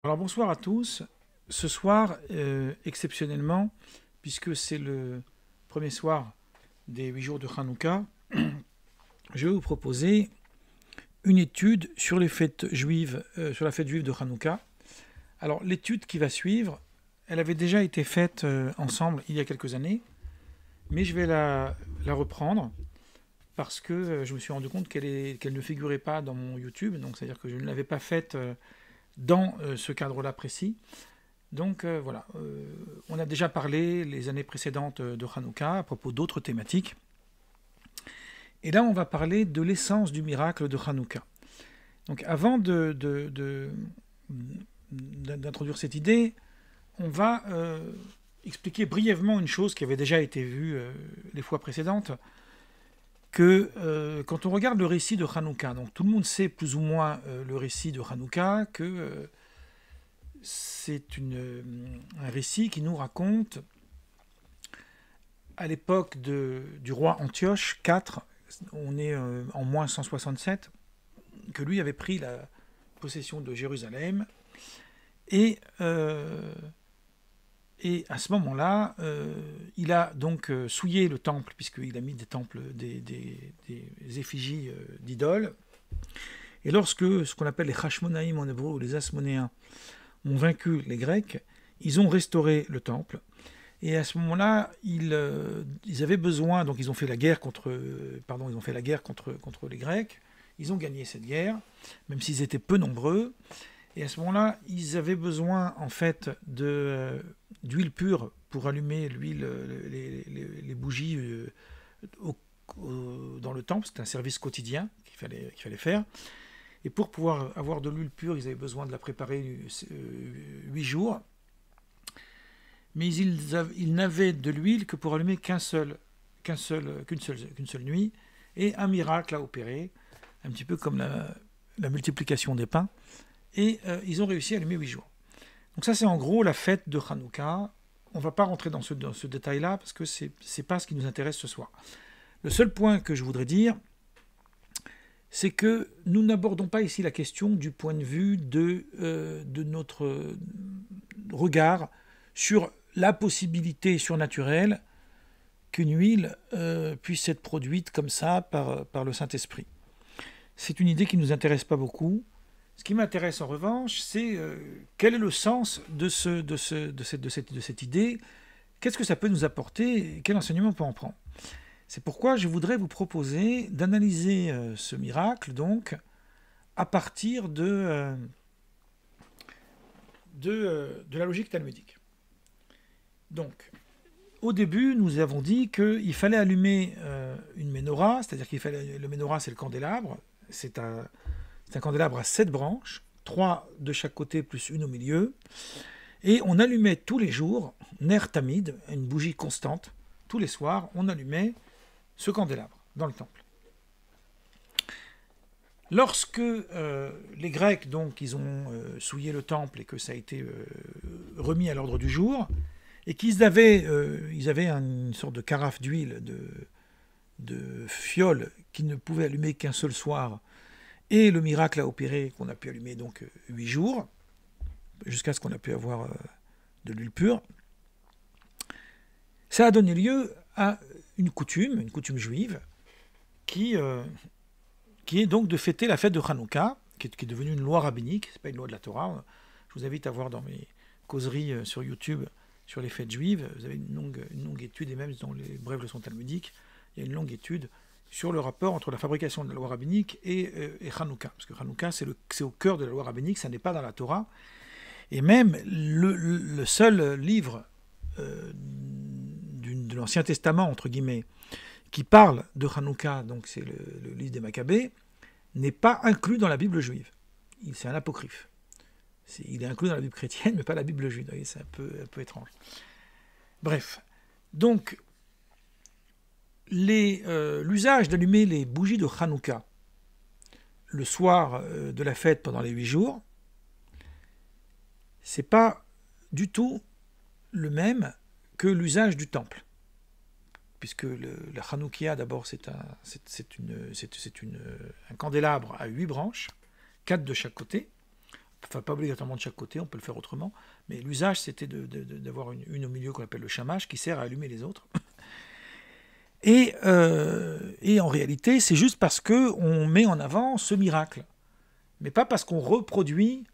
Alors bonsoir à tous. Ce soir, exceptionnellement, puisque c'est le premier soir des 8 jours de Hanouka, je vais vous proposer une étude sur les fêtes juives, sur la fête juive de Hanouka. Alors l'étude qui va suivre, elle avait déjà été faite ensemble il y a quelques années, mais je vais la reprendre parce que je me suis rendu compte qu'elle ne figurait pas dans mon YouTube, donc c'est-à-dire que je ne l'avais pas faite dans ce cadre-là précis. Donc voilà, on a déjà parlé les années précédentes de Hanouka à propos d'autres thématiques. Et là, on va parler de l'essence du miracle de Hanouka. Donc avant d'introduire cette idée, on va expliquer brièvement une chose qui avait déjà été vue les fois précédentes, que quand on regarde le récit de Hanouka, donc tout le monde sait plus ou moins le récit de Hanouka, que c'est un récit qui nous raconte, à l'époque du roi Antioche IV, on est en moins 167, que lui avait pris la possession de Jérusalem. Et à ce moment-là, il a donc souillé le temple, puisqu'il a mis des temples, des effigies d'idoles. Et lorsque ce qu'on appelle les Hashmonaïm en hébreu, ou les Asmonéens, ont vaincu les Grecs, ils ont restauré le temple. Et à ce moment-là, ils avaient besoin, donc ils ont fait la guerre contre les Grecs. Ils ont gagné cette guerre, même s'ils étaient peu nombreux. Et à ce moment-là, ils avaient besoin en fait d'huile pure pour allumer les bougies dans le temple. C'était un service quotidien qu'il fallait faire. Et pour pouvoir avoir de l'huile pure, ils avaient besoin de la préparer 8 jours. Mais ils n'avaient de l'huile que pour allumer qu'une seule nuit. Et un miracle a opéré, un petit peu comme la multiplication des pains. Et ils ont réussi à allumer 8 jours. Donc ça, c'est en gros la fête de Hanouka. On ne va pas rentrer dans ce détail-là, parce que ce n'est pas ce qui nous intéresse ce soir. Le seul point que je voudrais dire, c'est que nous n'abordons pas ici la question du point de vue de notre regard sur la possibilité surnaturelle qu'une huile puisse être produite comme ça par le Saint-Esprit. C'est une idée qui ne nous intéresse pas beaucoup. Ce qui m'intéresse en revanche, c'est quel est le sens de cette idée, qu'est-ce que ça peut nous apporter, et quel enseignement on peut en prendre. C'est pourquoi je voudrais vous proposer d'analyser ce miracle, donc, à partir de la logique talmudique. Donc, au début, nous avons dit qu'il fallait allumer une menorah, c'est-à-dire le menorah, c'est le candélabre, c'est un candélabre à 7 branches, 3 de chaque côté plus une au milieu, et on allumait tous les jours, ner tamid, une bougie constante, tous les soirs, on allumait ce candélabre dans le temple. Lorsque les Grecs, donc, ils ont souillé le temple et que ça a été remis à l'ordre du jour, et qu'ils avaient, une sorte de carafe d'huile, de fiole, qui ne pouvait allumer qu'un seul soir, et le miracle a opéré qu'on a pu allumer donc 8 jours, jusqu'à ce qu'on a pu avoir de l'huile pure, ça a donné lieu à une coutume juive, qui est donc de fêter la fête de Hanouka, qui est devenue une loi rabbinique, c'est pas une loi de la Torah. Je vous invite à voir dans mes causeries sur YouTube sur les fêtes juives, vous avez une longue étude, et même dans les brèves leçons talmudiques, il y a une longue étude sur le rapport entre la fabrication de la loi rabbinique et Hanouka. Parce que Hanouka, c'est au cœur de la loi rabbinique, ça n'est pas dans la Torah. Et même le seul livre de l'Ancien Testament, entre guillemets, qui parle de Hanouka, donc c'est le livre des Maccabées, n'est pas inclus dans la Bible juive. C'est un apocryphe. Il est inclus dans la Bible chrétienne, mais pas la Bible juive. Vous voyez, c'est un peu étrange. Bref. Donc, l'usage d'allumer les bougies de Hanouka le soir de la fête pendant les 8 jours, c'est pas du tout le même que l'usage du temple. Puisque la Hanoukia, d'abord, c'est un candélabre à 8 branches, 4 de chaque côté, enfin pas obligatoirement de chaque côté, on peut le faire autrement, mais l'usage c'était d'avoir une au milieu qu'on appelle le shamash, qui sert à allumer les autres. Et en réalité, c'est juste parce qu'on met en avant ce miracle, mais pas parce qu'on reproduit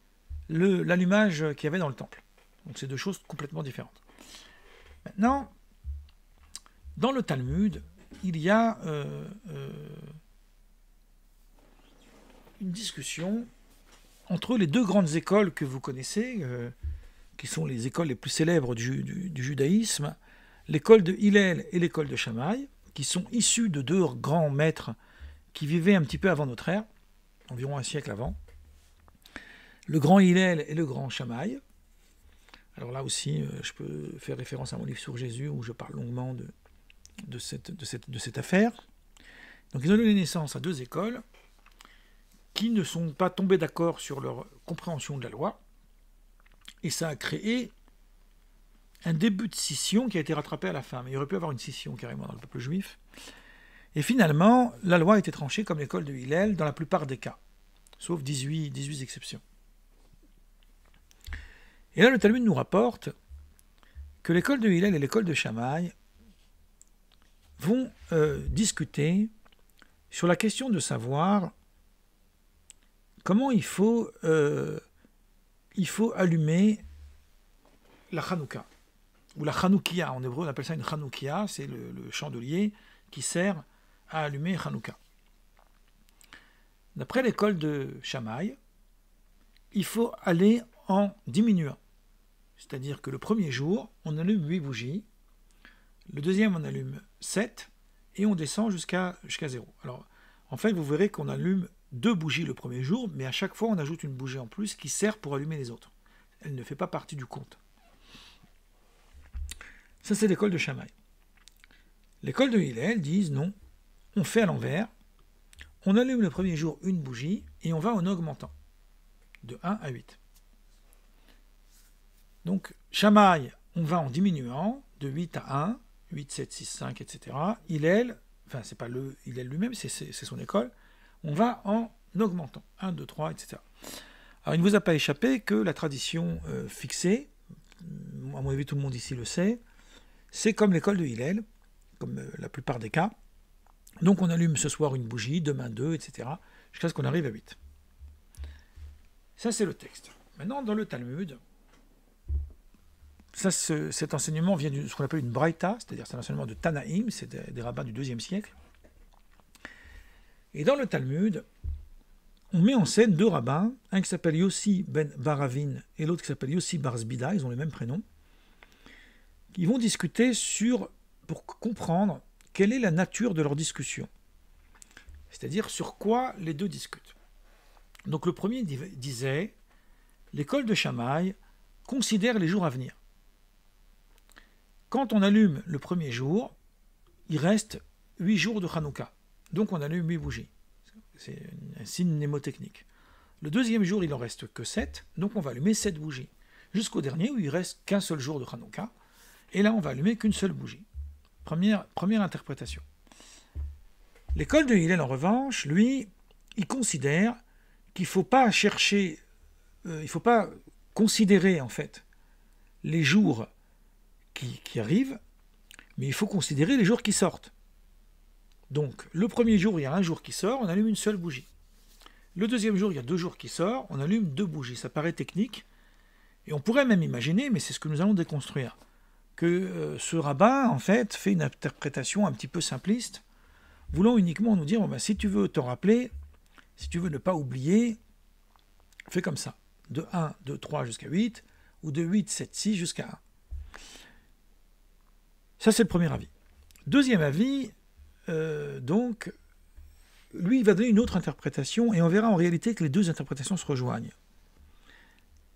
l'allumage qu'il y avait dans le temple. Donc c'est deux choses complètement différentes. Maintenant, dans le Talmud, il y a une discussion entre les deux grandes écoles que vous connaissez, qui sont les écoles les plus célèbres du judaïsme, l'école de Hillel et l'école de Shammai, qui sont issus de deux grands maîtres qui vivaient un petit peu avant notre ère, environ un siècle avant. Le grand Hillel et le grand Shammai. Alors là aussi, je peux faire référence à mon livre sur Jésus, où je parle longuement de cette affaire. Donc ils ont donné naissance à deux écoles qui ne sont pas tombées d'accord sur leur compréhension de la loi, et ça a créé un début de scission qui a été rattrapé à la fin. Mais il aurait pu y avoir une scission carrément dans le peuple juif. Et finalement, la loi a été tranchée comme l'école de Hillel dans la plupart des cas, sauf 18 exceptions. Et là, le Talmud nous rapporte que l'école de Hillel et l'école de Shammai vont discuter sur la question de savoir comment il faut allumer la Hanouka, ou la Hanoukia. En hébreu, on appelle ça une Hanoukia, c'est le chandelier qui sert à allumer Hanouka. D'après l'école de Shammai, il faut aller en diminuant. C'est-à-dire que le premier jour, on allume 8 bougies, le deuxième, on allume 7, et on descend jusqu'à 0. Alors, en fait, vous verrez qu'on allume 2 bougies le premier jour, mais à chaque fois, on ajoute une bougie en plus qui sert pour allumer les autres. Elle ne fait pas partie du compte. Ça, c'est l'école de Shammai. L'école de Hillel disent non, on fait à l'envers, on allume le premier jour une bougie, et on va en augmentant, de 1 à 8. Donc, Shammai, on va en diminuant, de 8 à 1, 8, 7, 6, 5, etc. Hillel, enfin, c'est pas le Hillel lui-même, c'est son école, on va en augmentant, 1, 2, 3, etc. Alors, il ne vous a pas échappé que la tradition fixée, à mon avis tout le monde ici le sait, c'est comme l'école de Hillel, comme la plupart des cas. Donc on allume ce soir une bougie, demain 2, etc., jusqu'à ce qu'on arrive à 8. Ça, c'est le texte. Maintenant, dans le Talmud, cet enseignement vient de ce qu'on appelle une braïta, c'est-à-dire c'est un enseignement de Tanaïm, c'est des rabbins du IIe siècle. Et dans le Talmud, on met en scène deux rabbins, un qui s'appelle Yossi ben Baravin et l'autre qui s'appelle Yossi bar Zbida, ils ont les mêmes prénoms. Ils vont discuter pour comprendre quelle est la nature de leur discussion. C'est-à-dire sur quoi les deux discutent. Donc le premier disait, l'école de Shammai considère les jours à venir. Quand on allume le premier jour, il reste 8 jours de Hanouka. Donc on allume 8 bougies. C'est un signe mnémotechnique. Le deuxième jour, il n'en reste que 7, donc on va allumer 7 bougies. Jusqu'au dernier où il reste qu'un seul jour de Hanouka. Et là, on va allumer qu'une seule bougie. Première interprétation. L'école de Hillel, en revanche, lui, il considère qu'il ne faut pas chercher, il ne faut pas considérer, en fait, les jours qui arrivent, mais il faut considérer les jours qui sortent. Donc, le premier jour, il y a un jour qui sort, on allume une seule bougie. Le deuxième jour, il y a 2 jours qui sortent, on allume 2 bougies. Ça paraît technique, et on pourrait même imaginer, mais c'est ce que nous allons déconstruire, que ce rabbin, en fait, fait une interprétation un petit peu simpliste, voulant uniquement nous dire, bon, ben, si tu veux t'en rappeler, si tu veux ne pas oublier, fais comme ça, de 1, 2, 3 jusqu'à 8, ou de 8, 7, 6 jusqu'à 1. Ça, c'est le premier avis. Deuxième avis, donc, lui, il va donner une autre interprétation, et on verra en réalité que les deux interprétations se rejoignent.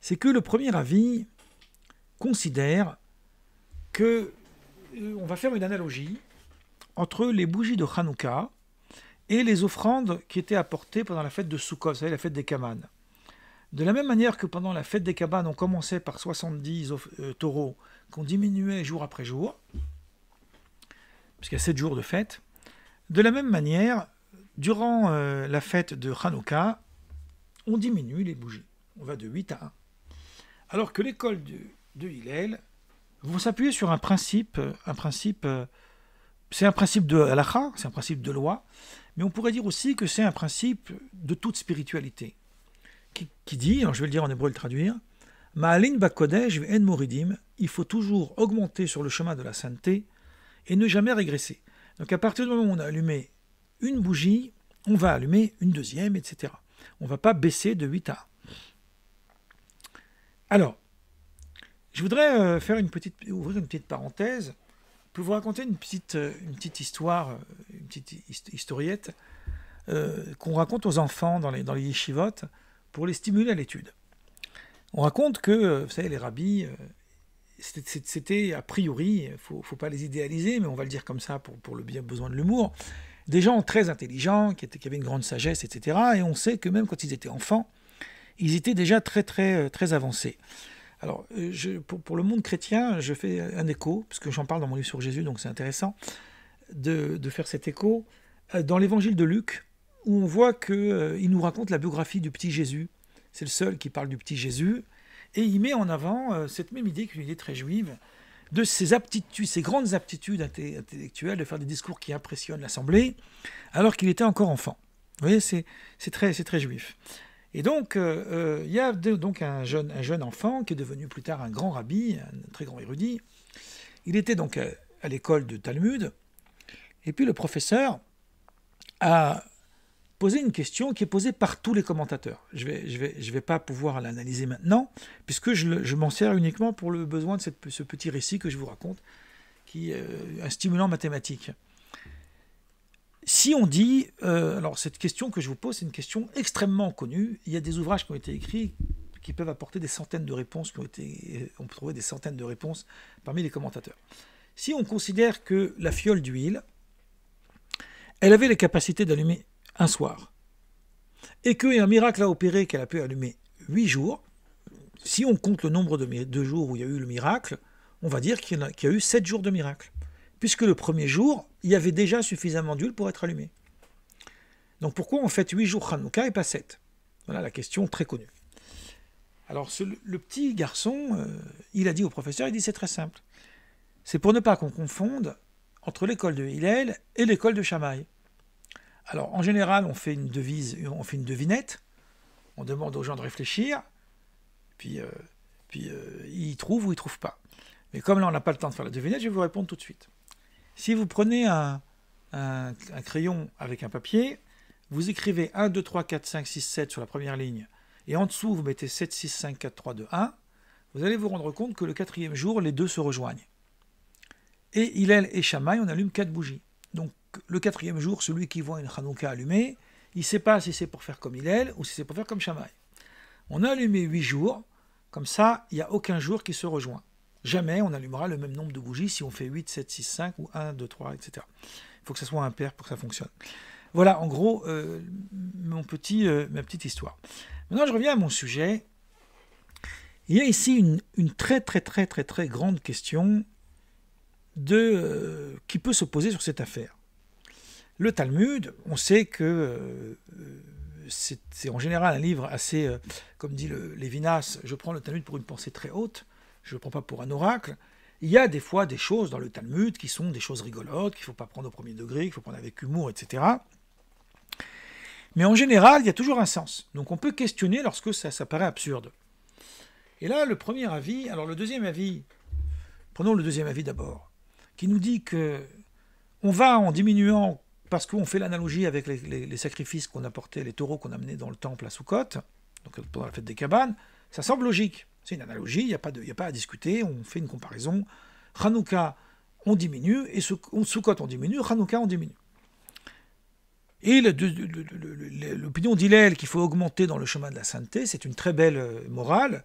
C'est que le premier avis considère que on va faire une analogie entre les bougies de Hanouka et les offrandes qui étaient apportées pendant la fête de Sukkot, vous savez, la fête des cabanes. De la même manière que pendant la fête des cabanes, on commençait par 70 taureaux qu'on diminuait jour après jour, puisqu'il y a 7 jours de fête, de la même manière, durant la fête de Hanouka, on diminue les bougies. On va de 8 à 1. Alors que l'école de Hillel vont s'appuyer sur un principe c'est un principe de halakha, c'est un principe de loi, mais on pourrait dire aussi que c'est un principe de toute spiritualité, qui dit, alors je vais le dire en hébreu et le traduire, Ma'alin bakodesh ve'en moridim, il faut toujours augmenter sur le chemin de la sainteté et ne jamais régresser. Donc à partir du moment où on a allumé une bougie, on va allumer une deuxième, etc. On ne va pas baisser de 8 à 1. Alors, je voudrais ouvrir une petite parenthèse pour vous raconter une petite histoire, une petite historiette qu'on raconte aux enfants dans les yeshivot pour les stimuler à l'étude. On raconte que, vous savez, les rabbis, c'était a priori, il ne faut pas les idéaliser, mais on va le dire comme ça pour le bien besoin de l'humour, des gens très intelligents, qui avaient une grande sagesse, etc. Et on sait que même quand ils étaient enfants, ils étaient déjà très, très, très avancés. Alors, pour le monde chrétien, je fais un écho, parce que j'en parle dans mon livre sur Jésus, donc c'est intéressant de faire cet écho. Dans l'évangile de Luc, où on voit qu'il nous raconte la biographie du petit Jésus. C'est le seul qui parle du petit Jésus. Et il met en avant cette même idée, qui est une idée très juive, de ses aptitudes, ses grandes aptitudes intellectuelles, de faire des discours qui impressionnent l'Assemblée, alors qu'il était encore enfant. Vous voyez, c'est très juif. Et donc, il y a donc un jeune enfant qui est devenu plus tard un grand rabbi, un très grand érudit. Il était donc à l'école de Talmud, et puis le professeur a posé une question qui est posée par tous les commentateurs. Je vais pas pouvoir l'analyser maintenant, puisque je m'en sers uniquement pour le besoin de ce petit récit que je vous raconte, qui est un stimulant mathématique. Si on dit, alors cette question que je vous pose, c'est une question extrêmement connue. Il y a des ouvrages qui ont été écrits qui peuvent apporter des centaines de réponses, on peut trouver des centaines de réponses parmi les commentateurs. Si on considère que la fiole d'huile, elle avait les capacités d'allumer un soir, et qu'un miracle a opéré qu'elle a pu allumer 8 jours, si on compte le nombre de jours où il y a eu le miracle, on va dire qu'il y a eu 7 jours de miracle. Puisque le premier jour, il y avait déjà suffisamment d'huile pour être allumé. Donc pourquoi on fête 8 jours Hanouka et pas 7? Voilà la question très connue. Alors le petit garçon, il a dit au professeur, il dit c'est très simple. C'est pour ne pas qu'on confonde entre l'école de Hillel et l'école de Shammai. Alors en général, on fait une devinette, on demande aux gens de réfléchir, puis ils trouvent ou ils ne trouvent pas. Mais comme là on n'a pas le temps de faire la devinette, je vais vous répondre tout de suite. Si vous prenez un crayon avec un papier, vous écrivez 1, 2, 3, 4, 5, 6, 7 sur la première ligne, et en dessous vous mettez 7, 6, 5, 4, 3, 2, 1, vous allez vous rendre compte que le 4e jour, les deux se rejoignent. Et Hillel et Shammai, on allume 4 bougies. Donc le 4e jour, celui qui voit une Hanouka allumée, il ne sait pas si c'est pour faire comme Hillel ou si c'est pour faire comme Shammai. On a allumé 8 jours, comme ça, il n'y a aucun jour qui se rejoint. Jamais on allumera le même nombre de bougies si on fait 8, 7, 6, 5 ou 1, 2, 3, etc. Il faut que ça soit impair pour que ça fonctionne. Voilà, en gros, ma petite histoire. Maintenant, je reviens à mon sujet. Il y a ici une très grande question qui peut se poser sur cette affaire. Le Talmud, on sait que c'est en général un livre assez, comme dit Lévinas, je prends le Talmud pour une pensée très haute, je ne le prends pas pour un oracle. Il y a des fois des choses dans le Talmud qui sont des choses rigolotes, qu'il ne faut pas prendre au premier degré, qu'il faut prendre avec humour, etc. Mais en général, il y a toujours un sens. Donc on peut questionner lorsque ça paraît absurde. Et là, le premier avis, alors le deuxième avis, prenons le deuxième avis d'abord, qui nous dit que on va en diminuant, parce qu'on fait l'analogie avec les sacrifices qu'on apportait, les taureaux qu'on amenait dans le temple à Sukkot, donc pendant la fête des cabanes, ça semble logique. C'est une analogie, il n'y a pas à discuter, on fait une comparaison. Hanouka, on diminue, et Sukkot, on diminue, Hanouka, on diminue. Et l'opinion d'Hillel qu'il faut augmenter dans le chemin de la sainteté, c'est une très belle morale,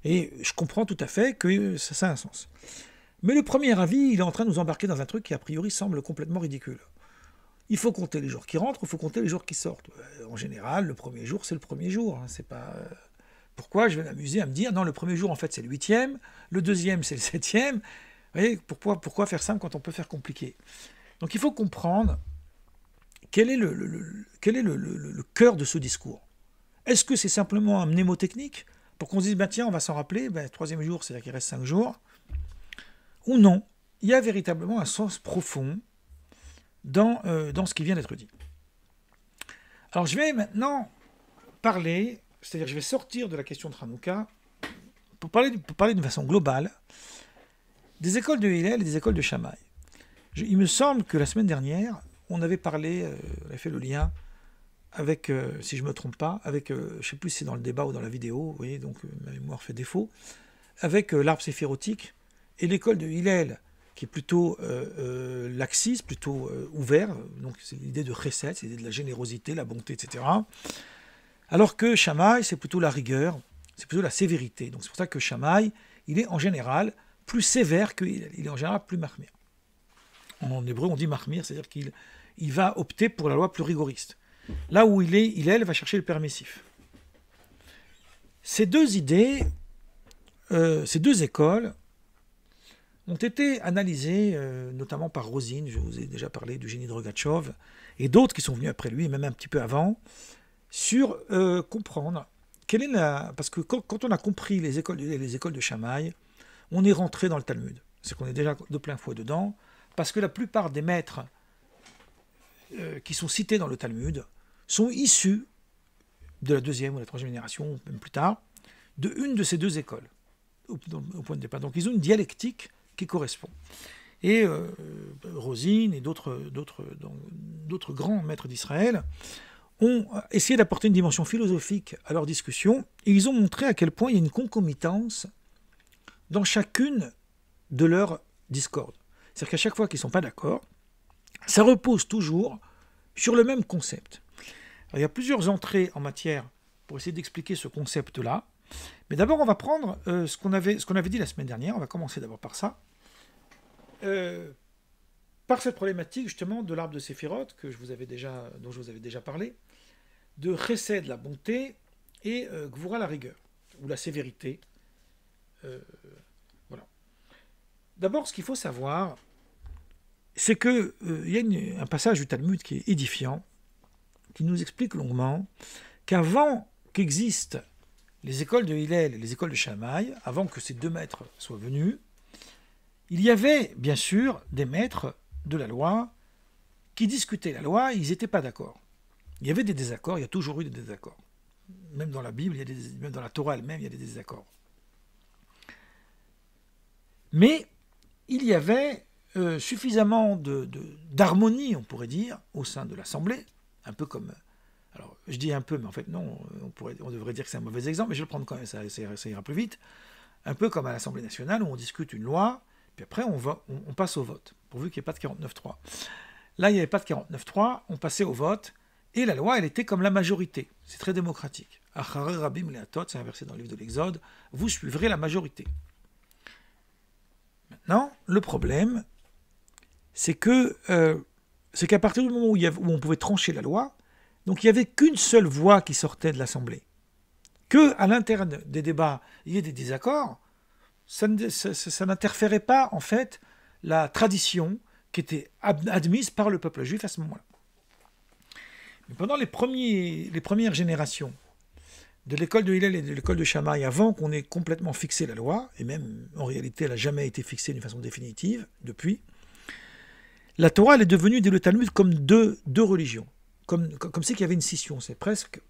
et je comprends tout à fait que ça a un sens. Mais le premier avis, il est en train de nous embarquer dans un truc qui a priori semble complètement ridicule. Il faut compter les jours qui rentrent, il faut compter les jours qui sortent. En général, le premier jour, c'est le premier jour, hein, c'est pas... Pourquoi je vais m'amuser à me dire, non, le premier jour, en fait, c'est le 8e, le 2e, c'est le 7e. Vous voyez, pourquoi faire simple quand on peut faire compliqué? Donc il faut comprendre quel est le cœur de ce discours. Est-ce que c'est simplement un mnémotechnique? pour qu'on se dise, ben, tiens, on va s'en rappeler, ben, troisième jour, c'est-à-dire qu'il reste 5 jours, ou non, il y a véritablement un sens profond dans ce qui vient d'être dit. Alors je vais maintenant parler, c'est-à-dire je vais sortir de la question de Hanouka pour parler d'une façon globale des écoles de Hillel et des écoles de Shammai. Il me semble que la semaine dernière, on avait parlé, on avait fait le lien avec, si je ne me trompe pas, avec, je ne sais plus si c'est dans le débat ou dans la vidéo, vous voyez, donc ma mémoire fait défaut, avec l'arbre séphirotique et l'école de Hillel, qui est plutôt laxiste, plutôt ouvert, donc c'est l'idée de chesed, c'est l'idée de la générosité, la bonté, etc. Alors que Shammai, c'est plutôt la rigueur, c'est plutôt la sévérité. Donc c'est pour ça que Shammai, il est en général plus sévère que Hillel, il est en général plus mahmir. En hébreu, on dit mahmir, c'est-à-dire qu'il va opter pour la loi plus rigoriste. Là où Hillel va chercher le permissif. Ces deux idées, ces deux écoles, ont été analysées notamment par Rosine, je vous ai déjà parlé du génie de Rogatchov, et d'autres qui sont venus après lui, et même un petit peu avant, sur comprendre quelle est la... Parce que quand on a compris les écoles de Shammai, on est rentré dans le Talmud. C'est qu'on est déjà de plein fouet dedans, parce que la plupart des maîtres qui sont cités dans le Talmud sont issus de la deuxième ou la troisième génération, même plus tard, de une de ces deux écoles, au point de départ. Donc ils ont une dialectique qui correspond. Et Rosine et d'autres grands maîtres d'Israël ont essayé d'apporter une dimension philosophique à leur discussion, et ils ont montré à quel point il y a une concomitance dans chacune de leurs discordes. C'est-à-dire qu'à chaque fois qu'ils ne sont pas d'accord, ça repose toujours sur le même concept. Alors, il y a plusieurs entrées en matière pour essayer d'expliquer ce concept-là. Mais d'abord, on va prendre ce qu'on avait dit la semaine dernière. On va commencer d'abord par ça. Par cette problématique, justement, de l'arbre de Séphiroth, dont je vous avais déjà parlé, de Chesed, la bonté, et Gvura, la rigueur, ou la sévérité. Voilà. D'abord, ce qu'il faut savoir, c'est qu'il y a un passage du Talmud qui est édifiant, qui nous explique longuement qu'avant qu'existent les écoles de Hillel et les écoles de Shammai, avant que ces deux maîtres soient venus, il y avait bien sûr des maîtres de la loi qui discutaient la loi, ils n'étaient pas d'accord. Il y avait des désaccords, il y a toujours eu des désaccords. Même dans la Bible, même dans la Torah elle-même, il y a des désaccords. Mais il y avait suffisamment d'harmonie, on pourrait dire, au sein de l'Assemblée, un peu comme... Alors, je dis un peu, mais en fait, non, on devrait dire que c'est un mauvais exemple, mais je vais le prendre quand même, ça ira plus vite. Un peu comme à l'Assemblée nationale, où on discute une loi, puis après, on passe au vote, pourvu qu'il n'y ait pas de 49.3. Là, il n'y avait pas de 49.3, on passait au vote, et la loi, elle était comme la majorité. C'est très démocratique. Acharei Rabim Leatot, c'est un verset dans le livre de l'Exode, vous suivrez la majorité. Maintenant, le problème, c'est qu'à partir du moment où on pouvait trancher la loi, donc il n'y avait qu'une seule voix qui sortait de l'Assemblée. Qu'à l'interne des débats, il y ait des désaccords, ça n'interférait pas, en fait, la tradition qui était admise par le peuple juif à ce moment-là. Mais pendant les premières générations de l'école de Hillel et de l'école de Shammai, avant qu'on ait complètement fixé la loi, et même en réalité elle n'a jamais été fixée d'une façon définitive depuis, la Torah elle est devenue dès le Talmud comme deux religions, comme si qu'il y avait une scission. C'est presque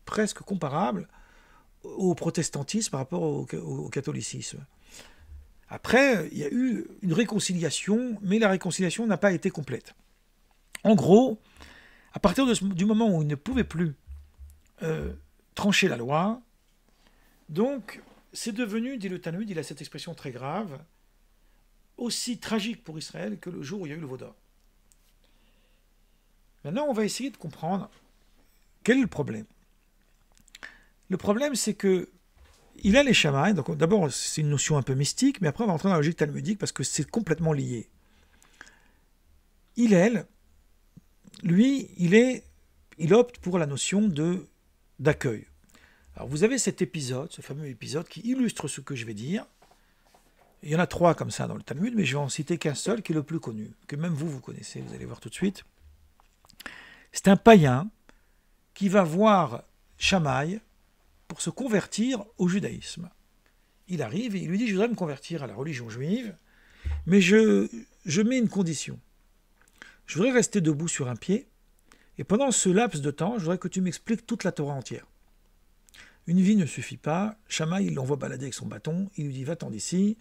comparable au protestantisme par rapport au catholicisme. Après, il y a eu une réconciliation, mais la réconciliation n'a pas été complète. En gros, à partir du moment où ils ne pouvaient plus trancher la loi, donc c'est devenu, dit le Talmud, il a cette expression très grave, aussi tragique pour Israël que le jour où il y a eu le veau d'or. Maintenant, on va essayer de comprendre quel est le problème. Le problème, c'est que il a les Shammai, donc d'abord c'est une notion un peu mystique, mais après on va entrer dans la logique talmudique parce que c'est complètement lié. Hillel, lui, il opte pour la notion d'accueil. Alors vous avez cet épisode, ce fameux épisode qui illustre ce que je vais dire. Il y en a 3 comme ça dans le Talmud, mais je vais en citer qu'un seul qui est le plus connu, que même vous connaissez, vous allez voir tout de suite. C'est un païen qui va voir Shammai pour se convertir au judaïsme. il arrive et il lui dit, je voudrais me convertir à la religion juive, mais je mets une condition. Je voudrais rester debout sur un pied, et pendant ce laps de temps, je voudrais que tu m'expliques toute la Torah entière. Une vie ne suffit pas. Shammai, il l'envoie balader avec son bâton, il lui dit, va-t'en d'ici.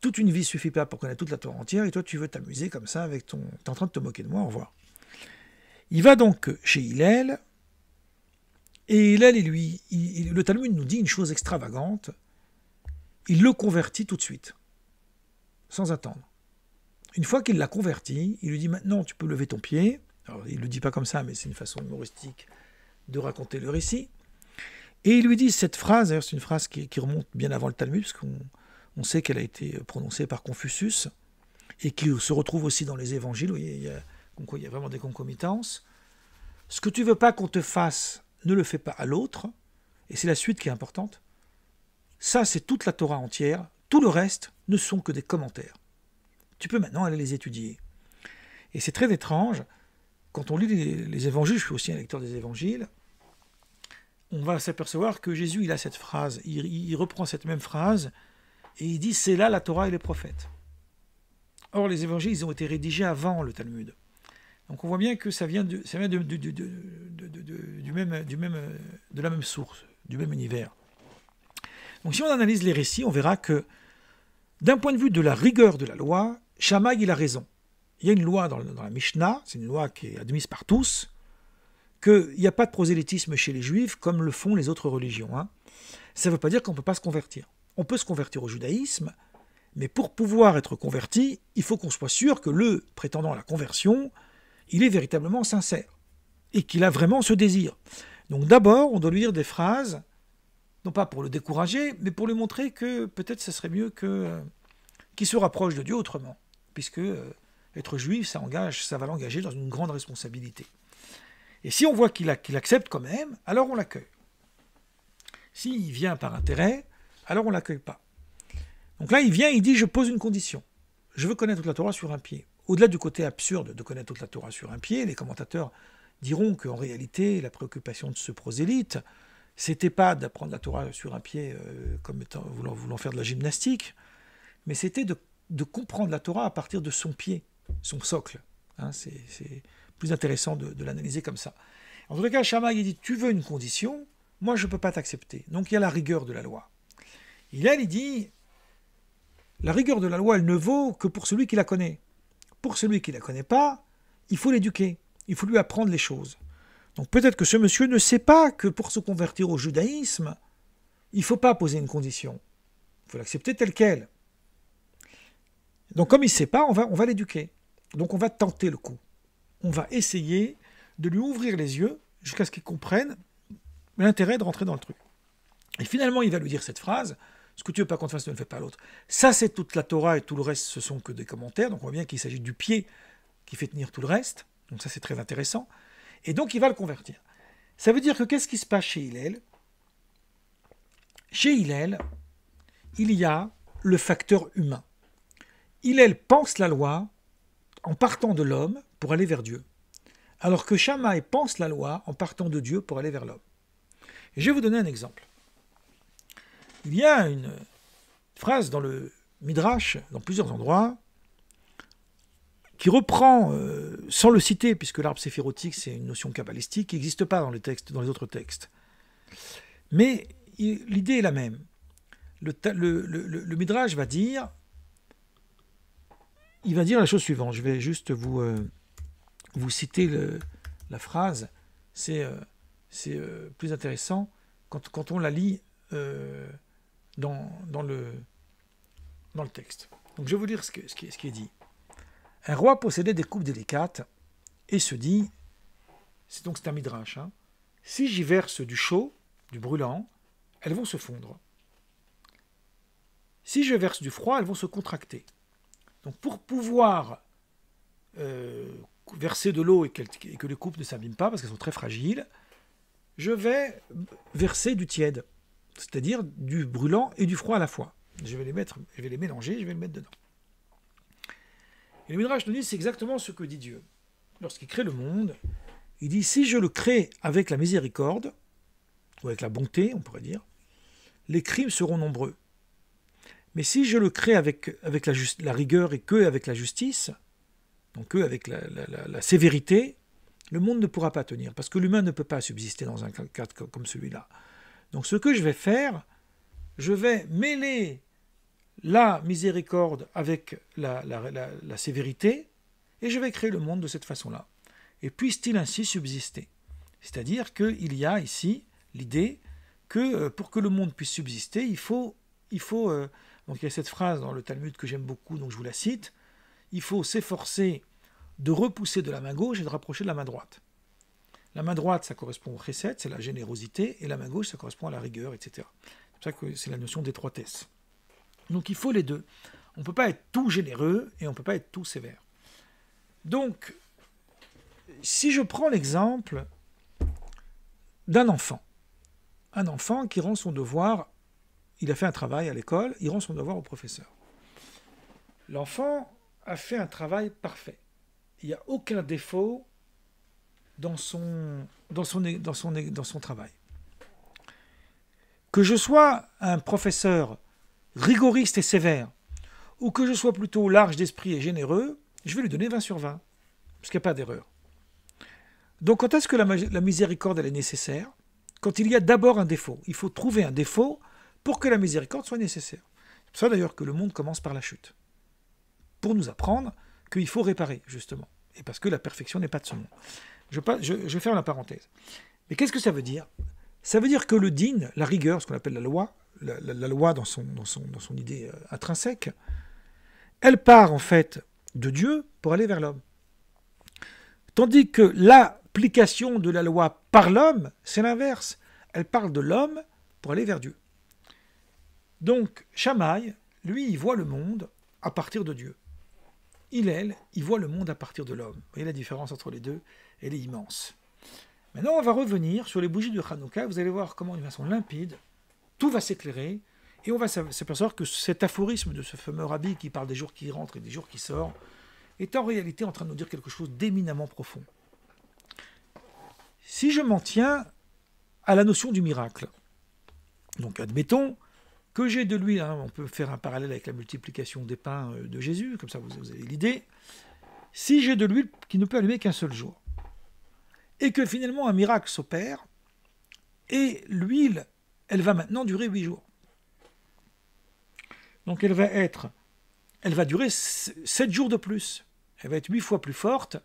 Toute une vie ne suffit pas pour connaître toute la Torah entière, et toi tu veux t'amuser comme ça avec ton... T'es en train de te moquer de moi, au revoir. Il va donc chez Hillel, et Hillel, le Talmud nous dit une chose extravagante, il le convertit tout de suite, sans attendre. Une fois qu'il l'a converti, il lui dit maintenant tu peux lever ton pied. Alors, il ne le dit pas comme ça, mais c'est une façon humoristique de raconter le récit. Et il lui dit cette phrase, d'ailleurs c'est une phrase qui remonte bien avant le Talmud, parce qu'on sait qu'elle a été prononcée par Confucius, et qui se retrouve aussi dans les évangiles, vous voyez, il y a vraiment des concomitances. Ce que tu ne veux pas qu'on te fasse, ne le fais pas à l'autre, et c'est la suite qui est importante. Ça, c'est toute la Torah entière, tout le reste ne sont que des commentaires. Tu peux maintenant aller les étudier. Et c'est très étrange, quand on lit les évangiles, je suis aussi un lecteur des évangiles, on va s'apercevoir que Jésus, il a cette phrase, il reprend cette même phrase, et il dit, c'est là la Torah et les prophètes. Or, les évangiles, ils ont été rédigés avant le Talmud. Donc on voit bien que ça vient de la même source, du même univers. Donc si on analyse les récits, on verra que, d'un point de vue de la rigueur de la loi, Shammai, il a raison. Il y a une loi dans la Mishnah, c'est une loi qui est admise par tous, qu'il n'y a pas de prosélytisme chez les Juifs comme le font les autres religions. Ça ne veut pas dire qu'on ne peut pas se convertir. On peut se convertir au judaïsme, mais pour pouvoir être converti, il faut qu'on soit sûr que le prétendant à la conversion, il est véritablement sincère et qu'il a vraiment ce désir. Donc d'abord, on doit lui dire des phrases, non pas pour le décourager, mais pour lui montrer que peut-être ce serait mieux qu'il se rapproche de Dieu autrement, puisque être juif, ça va l'engager dans une grande responsabilité. Et si on voit qu'il accepte quand même, alors on l'accueille. S'il vient par intérêt, alors on ne l'accueille pas. Donc là, il vient, il dit, je pose une condition. Je veux connaître toute la Torah sur un pied. Au-delà du côté absurde de connaître toute la Torah sur un pied, les commentateurs diront qu'en réalité, la préoccupation de ce prosélyte, c'était pas d'apprendre la Torah sur un pied comme étant, voulant faire de la gymnastique, mais c'était de comprendre la Torah à partir de son pied, son socle. C'est plus intéressant de l'analyser comme ça. En tout cas, Shammai il dit, tu veux une condition, moi je ne peux pas t'accepter. Donc il y a la rigueur de la loi. Il dit, la rigueur de la loi, elle ne vaut que pour celui qui la connaît. Pour celui qui ne la connaît pas, il faut l'éduquer, il faut lui apprendre les choses. Donc peut-être que ce monsieur ne sait pas que pour se convertir au judaïsme, il ne faut pas poser une condition. Il faut l'accepter telle qu'elle. Donc comme il ne sait pas, on va l'éduquer. Donc on va tenter le coup. On va essayer de lui ouvrir les yeux jusqu'à ce qu'il comprenne l'intérêt de rentrer dans le truc. Et finalement, il va lui dire cette phrase, ce que tu veux pas qu'on te fasse, ne le fais pas à l'autre. Ça, c'est toute la Torah et tout le reste, ce sont que des commentaires. Donc on voit bien qu'il s'agit du pied qui fait tenir tout le reste. Donc ça, c'est très intéressant. Et donc, il va le convertir. Ça veut dire que qu'est-ce qui se passe chez Hillel ? Chez Hillel, il y a le facteur humain. Hillel pense la loi en partant de l'homme pour aller vers Dieu, alors que Shammai pense la loi en partant de Dieu pour aller vers l'homme. Et je vais vous donner un exemple. Il y a une phrase dans le Midrash, dans plusieurs endroits, qui reprend, sans le citer, puisque l'arbre séphirotique, c'est une notion kabbalistique qui n'existe pas dans les autres textes. Mais l'idée est la même. Le Midrash va dire, il va dire la chose suivante. Je vais juste vous citer la phrase. C'est plus intéressant quand on la lit dans le texte. Donc je vais vous lire ce qui est dit. Un roi possédait des coupes délicates et se dit, c'est un midrash, si j'y verse du chaud, du brûlant, elles vont se fondre. Si je verse du froid, elles vont se contracter. Donc pour pouvoir verser de l'eau et que les coupes ne s'abîment pas, parce qu'elles sont très fragiles, je vais verser du tiède, c'est-à-dire du brûlant et du froid à la fois. Je vais les mélanger, je vais les mettre dedans. Et le Midrash nous dit, c'est exactement ce que dit Dieu. Lorsqu'il crée le monde, il dit, si je le crée avec la miséricorde, ou avec la bonté, on pourrait dire, les crimes seront nombreux. Mais si je le crée avec la rigueur et que avec la justice, donc que avec la sévérité, le monde ne pourra pas tenir, parce que l'humain ne peut pas subsister dans un cadre comme celui-là. Donc ce que je vais faire, je vais mêler la miséricorde avec la sévérité, et je vais créer le monde de cette façon-là. Et puisse-t-il ainsi subsister? C'est-à-dire qu'il y a ici l'idée que pour que le monde puisse subsister, il faut donc il y a cette phrase dans le Talmud que j'aime beaucoup, donc je vous la cite, il faut s'efforcer de repousser de la main gauche et de rapprocher de la main droite. La main droite, ça correspond au chesed, c'est la générosité, et la main gauche, ça correspond à la rigueur, etc. C'est pour ça que c'est la notion d'étroitesse. Donc il faut les deux. On ne peut pas être tout généreux et on ne peut pas être tout sévère. Donc, si je prends l'exemple d'un enfant, un enfant qui rend son devoir, il a fait un travail à l'école, il rend son devoir au professeur. L'enfant a fait un travail parfait. Il n'y a aucun défaut dans son travail. Que je sois un professeur rigoriste et sévère, ou que je sois plutôt large d'esprit et généreux, je vais lui donner 20 sur 20, parce qu'il n'y a pas d'erreur. Donc quand est-ce que la miséricorde elle est nécessaire? Quand il y a d'abord un défaut. Il faut trouver un défaut pour que la miséricorde soit nécessaire. C'est pour ça d'ailleurs que le monde commence par la chute. Pour nous apprendre qu'il faut réparer, justement. Et parce que la perfection n'est pas de ce monde. Je ferme la parenthèse. Mais qu'est-ce que ça veut dire? Ça veut dire que le din, la rigueur, ce qu'on appelle la loi, la loi dans son idée intrinsèque, elle part en fait de Dieu pour aller vers l'homme. Tandis que l'application de la loi par l'homme, c'est l'inverse. Elle parle de l'homme pour aller vers Dieu. Donc, Shammai, lui, il voit le monde à partir de Dieu. Il voit le monde à partir de l'homme. Vous voyez la différence entre les deux, elle est immense. Maintenant, on va revenir sur les bougies de Hanouka. Vous allez voir comment, d'une façon limpide, tout va s'éclairer. Et on va s'apercevoir que cet aphorisme de ce fameux rabbi qui parle des jours qui rentrent et des jours qui sortent est en réalité en train de nous dire quelque chose d'éminemment profond. Si je m'en tiens à la notion du miracle, donc admettons que j'ai de l'huile, on peut faire un parallèle avec la multiplication des pains de Jésus, comme ça vous avez l'idée. Si j'ai de l'huile qui ne peut allumer qu'un seul jour, et que finalement un miracle s'opère, et l'huile, elle va maintenant durer 8 jours. Donc elle va durer 7 jours de plus. Elle va être 8 fois plus forte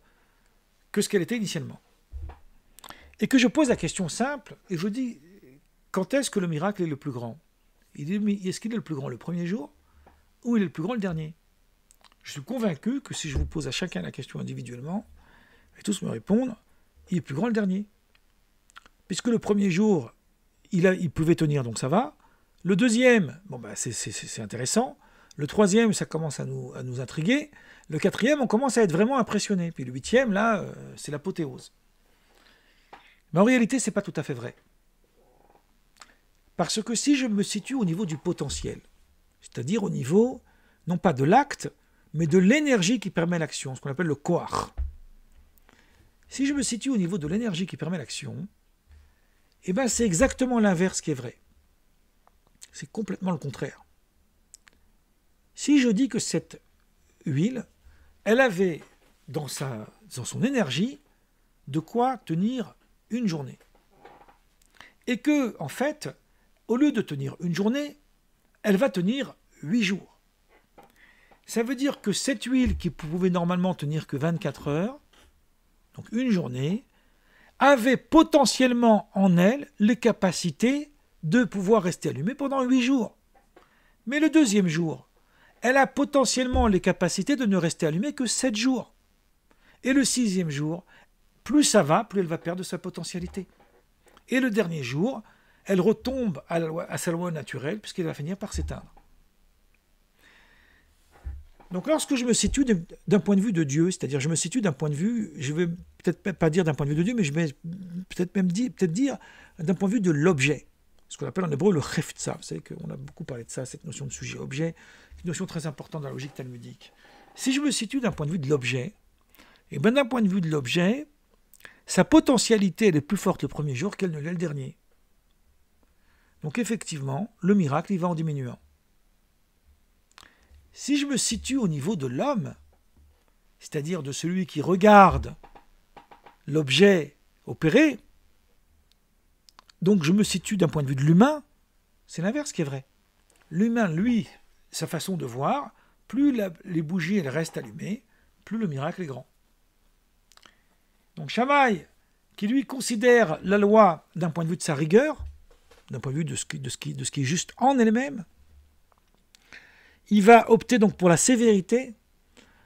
que ce qu'elle était initialement. Et que je pose la question simple, et je dis, quand est-ce que le miracle est le plus grand? Est-ce qu'il est le plus grand le premier jour, ou il est le plus grand le dernier? Je suis convaincu que si je vous pose à chacun la question individuellement, et tous me répondre, il est plus grand le dernier. Puisque le premier jour, il pouvait tenir, donc ça va. Le deuxième, c'est intéressant. Le troisième, ça commence à nous intriguer. Le quatrième, on commence à être vraiment impressionné. Puis le huitième, là, c'est l'apothéose. Mais en réalité, ce n'est pas tout à fait vrai. Parce que si je me situe au niveau du potentiel, c'est-à-dire au niveau, non pas de l'acte, mais de l'énergie qui permet l'action, ce qu'on appelle le koach. Si je me situe au niveau de l'énergie qui permet l'action, eh ben c'est exactement l'inverse qui est vrai. C'est complètement le contraire. Si je dis que cette huile, elle avait dans son énergie de quoi tenir une journée. Et que, en fait, au lieu de tenir une journée, elle va tenir 8 jours. Ça veut dire que cette huile qui pouvait normalement tenir que 24 heures, donc une journée, avait potentiellement en elle les capacités de pouvoir rester allumée pendant 8 jours. Mais le deuxième jour, elle a potentiellement les capacités de ne rester allumée que 7 jours. Et le 6e jour, plus ça va, plus elle va perdre sa potentialité. Et le dernier jour, elle retombe à sa loi naturelle, puisqu'elle va finir par s'éteindre. Donc lorsque je me situe d'un point de vue de Dieu, c'est-à-dire je me situe d'un point de vue, je ne vais peut-être pas dire d'un point de vue de Dieu, mais je vais peut-être dire d'un point de vue de l'objet, ce qu'on appelle en hébreu le chefza. Vous savez qu'on a beaucoup parlé de ça, cette notion de sujet-objet, une notion très importante dans la logique talmudique. Si je me situe d'un point de vue de l'objet, et bien d'un point de vue de l'objet, sa potentialité elle est plus forte le premier jour qu'elle ne l'est le dernier. Donc effectivement, le miracle, il va en diminuant. Si je me situe au niveau de l'homme, c'est-à-dire de celui qui regarde l'objet opéré, donc je me situe d'un point de vue de l'humain, c'est l'inverse qui est vrai. L'humain, lui, sa façon de voir, plus les bougies elles restent allumées, plus le miracle est grand. Donc Shammai, qui lui considère la loi d'un point de vue de sa rigueur, d'un point de vue de ce qui est juste en elle-même, il va opter donc pour la sévérité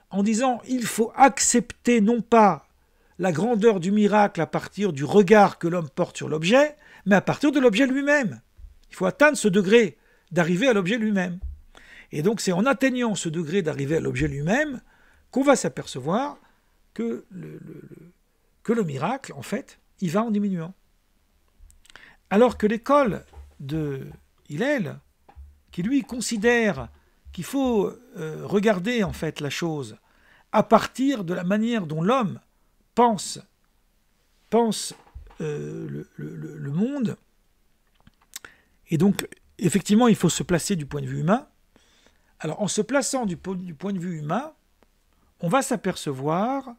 en disant il faut accepter non pas la grandeur du miracle à partir du regard que l'homme porte sur l'objet, mais à partir de l'objet lui-même. Il faut atteindre ce degré d'arriver à l'objet lui-même. Et donc c'est en atteignant ce degré d'arriver à l'objet lui-même qu'on va s'apercevoir que le miracle, en fait, il va en diminuant. Alors que l'école de Hillel, qui lui considère qu'il faut regarder en fait la chose à partir de la manière dont l'homme pense le monde, et donc effectivement il faut se placer du point de vue humain. Alors en se plaçant du point de vue humain, on va s'apercevoir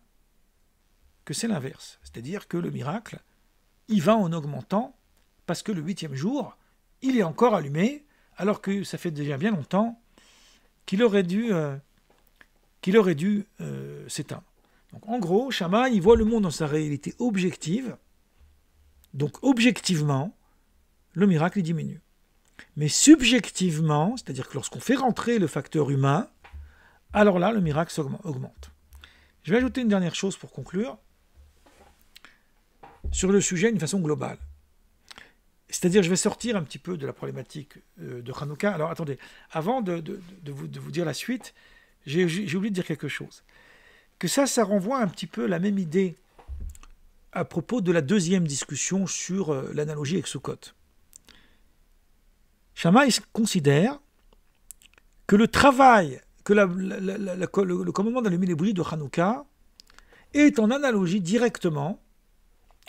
que c'est l'inverse, c'est-à-dire que le miracle, il va en augmentant, parce que le 8e jour, il est encore allumé, alors que ça fait déjà bien longtemps qu'il aurait dû s'éteindre. Donc en gros, Shammai, il voit le monde dans sa réalité objective, donc objectivement, le miracle il diminue. Mais subjectivement, c'est-à-dire que lorsqu'on fait rentrer le facteur humain, alors là, le miracle augmente. Je vais ajouter une dernière chose pour conclure sur le sujet d'une façon globale. C'est-à-dire, je vais sortir un petit peu de la problématique de Hanouka. Alors, attendez, avant de vous dire la suite, j'ai oublié de dire quelque chose. Que ça renvoie un petit peu la même idée à propos de la deuxième discussion sur l'analogie avec Sukkot. Shammai considère que le travail, que le commandement d'allumer les bougies de Hanouka est en analogie directement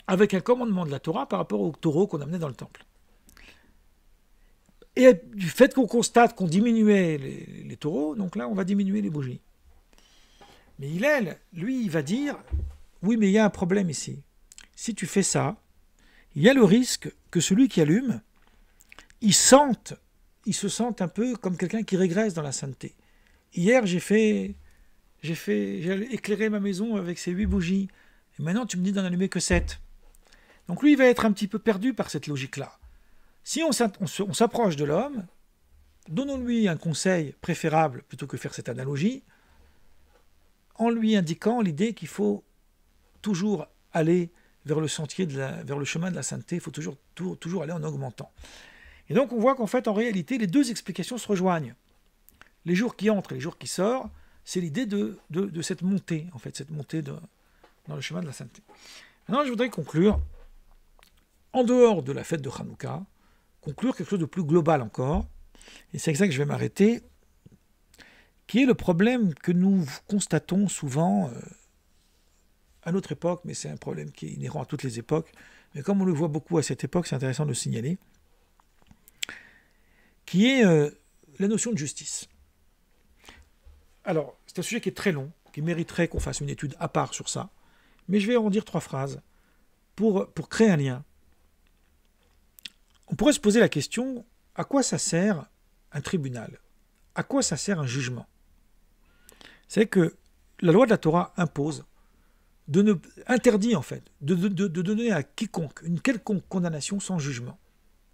avec un commandement de la Torah par rapport au taureau qu'on amenait dans le temple. Et du fait qu'on constate qu'on diminuait les taureaux, donc là on va diminuer les bougies. Mais Hillel, lui, il va dire, oui mais il y a un problème ici. Si tu fais ça, il y a le risque que celui qui allume, il se sente un peu comme quelqu'un qui régresse dans la sainteté. Hier j'ai éclairé ma maison avec ces 8 bougies, et maintenant tu me dis d'en allumer que 7. Donc lui, il va être un petit peu perdu par cette logique-là. Si on s'approche de l'homme, donnons-lui un conseil préférable plutôt que faire cette analogie, en lui indiquant l'idée qu'il faut toujours aller vers le sentier, vers le chemin de la sainteté, il faut toujours aller en augmentant. Et donc on voit qu'en fait, en réalité, les deux explications se rejoignent. Les jours qui entrent et les jours qui sortent, c'est l'idée de cette montée, en fait, cette montée dans le chemin de la sainteté. Maintenant, je voudrais conclure, en dehors de la fête de Hanouka, conclure quelque chose de plus global encore, et c'est avec ça que je vais m'arrêter, qui est le problème que nous constatons souvent à notre époque, mais c'est un problème qui est inhérent à toutes les époques, mais comme on le voit beaucoup à cette époque, c'est intéressant de le signaler, qui est la notion de justice. Alors, c'est un sujet qui est très long, qui mériterait qu'on fasse une étude à part sur ça, mais je vais en dire 3 phrases pour créer un lien. On pourrait se poser la question, à quoi ça sert un tribunal? À quoi ça sert un jugement? C'est que la loi de la Torah impose, interdit en fait, de donner à quiconque une quelconque condamnation sans jugement.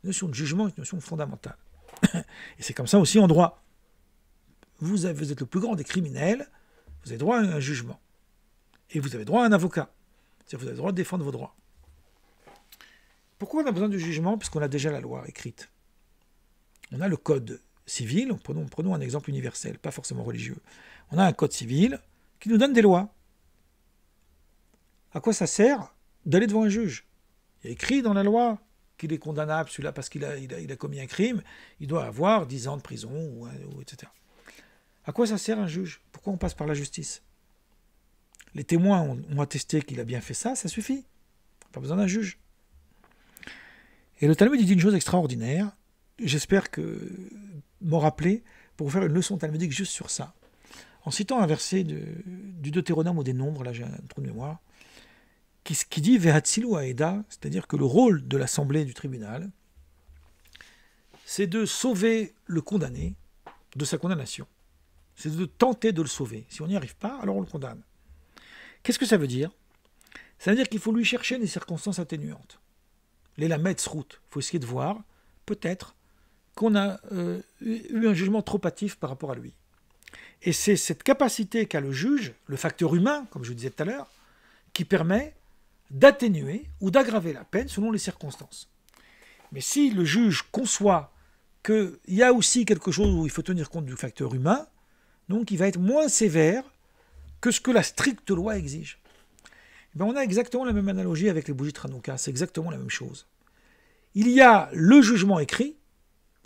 La notion de jugement est une notion fondamentale. Et c'est comme ça aussi en droit. Vous êtes le plus grand des criminels, vous avez droit à un jugement. Et vous avez droit à un avocat. C'est-à-dire que vous avez le droit de défendre vos droits. Pourquoi on a besoin de jugement? Puisqu'on a déjà la loi écrite. On a le code civil, prenons un exemple universel, pas forcément religieux. On a un code civil qui nous donne des lois. À quoi ça sert d'aller devant un juge? Il y a écrit dans la loi qu'il est condamnable, celui-là, parce qu'il a commis un crime, il doit avoir 10 ans de prison, etc. À quoi ça sert un juge? Pourquoi on passe par la justice? Les témoins ont attesté qu'il a bien fait ça, ça suffit. Pas besoin d'un juge. Et le Talmud dit une chose extraordinaire, j'espère m'en rappeler pour vous faire une leçon talmudique juste sur ça, en citant un verset du Deutéronome ou des Nombres, là j'ai un trou de mémoire, qui dit Vehatzilu Aeda, c'est-à-dire que le rôle de l'assemblée du tribunal, c'est de sauver le condamné de sa condamnation. C'est de tenter de le sauver. Si on n'y arrive pas, alors on le condamne. Qu'est-ce que ça veut dire? Ça veut dire qu'il faut lui chercher des circonstances atténuantes. Les lametz route. Il faut essayer de voir, peut-être, qu'on a eu un jugement trop hâtif par rapport à lui. Et c'est cette capacité qu'a le juge, le facteur humain, comme je le disais tout à l'heure, qui permet d'atténuer ou d'aggraver la peine selon les circonstances. Mais si le juge conçoit qu'il y a aussi quelque chose où il faut tenir compte du facteur humain, donc il va être moins sévère que ce que la stricte loi exige. Et bien on a exactement la même analogie avec les bougies de Hanouka, c'est exactement la même chose. Il y a le jugement écrit,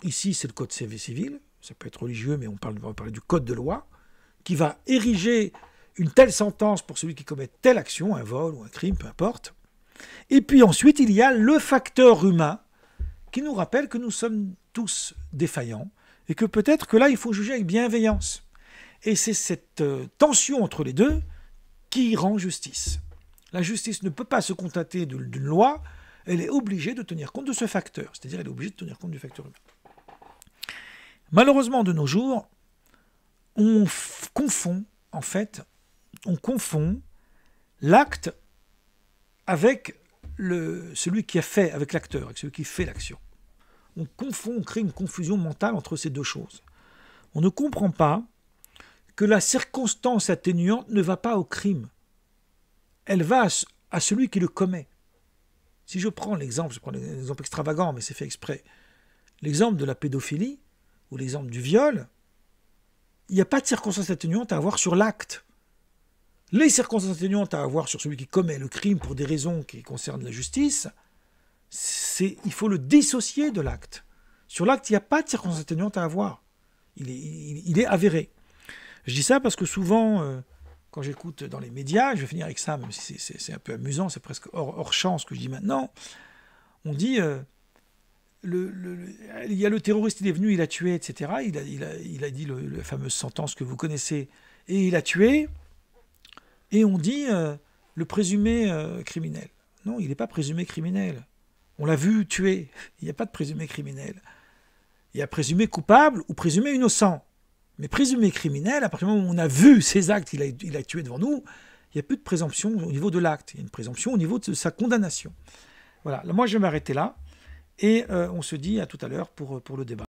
ici c'est le code civil, ça peut être religieux, mais on va parler du code de loi, qui va ériger une telle sentence pour celui qui commet telle action, un vol ou un crime, peu importe. Et puis ensuite, il y a le facteur humain qui nous rappelle que nous sommes tous défaillants et que peut-être que là, il faut juger avec bienveillance. Et c'est cette tension entre les deux qui rend justice. La justice ne peut pas se contenter d'une loi, elle est obligée de tenir compte de ce facteur, c'est-à-dire elle est obligée de tenir compte du facteur humain. Malheureusement, de nos jours, on confond, en fait, l'acte avec celui qui a fait, avec l'acteur, avec celui qui fait l'action. On crée une confusion mentale entre ces deux choses. On ne comprend pas que la circonstance atténuante ne va pas au crime. Elle va à celui qui le commet. Si je prends l'exemple extravagant, mais c'est fait exprès, l'exemple de la pédophilie, ou l'exemple du viol, il n'y a pas de circonstance atténuante à avoir sur l'acte. Les circonstances atténuantes à avoir sur celui qui commet le crime pour des raisons qui concernent la justice, il faut le dissocier de l'acte. Sur l'acte, il n'y a pas de circonstances atténuantes à avoir. Il est avéré. Je dis ça parce que souvent, quand j'écoute dans les médias, je vais finir avec ça, même si c'est un peu amusant, c'est presque hors champ ce que je dis maintenant, on dit... il y a le terroriste, il est venu, il a tué, etc. Il a dit la fameuse sentence que vous connaissez, et il a tué, et on dit le présumé criminel. Non, il n'est pas présumé criminel. On l'a vu tuer. Il n'y a pas de présumé criminel. Il y a présumé coupable ou présumé innocent. Mais présumé criminel, à partir du moment où on a vu ses actes, il a tué devant nous, il n'y a plus de présomption au niveau de l'acte. Il y a une présomption au niveau de sa condamnation. Voilà, moi je vais m'arrêter là. Et on se dit à tout à l'heure pour le débat.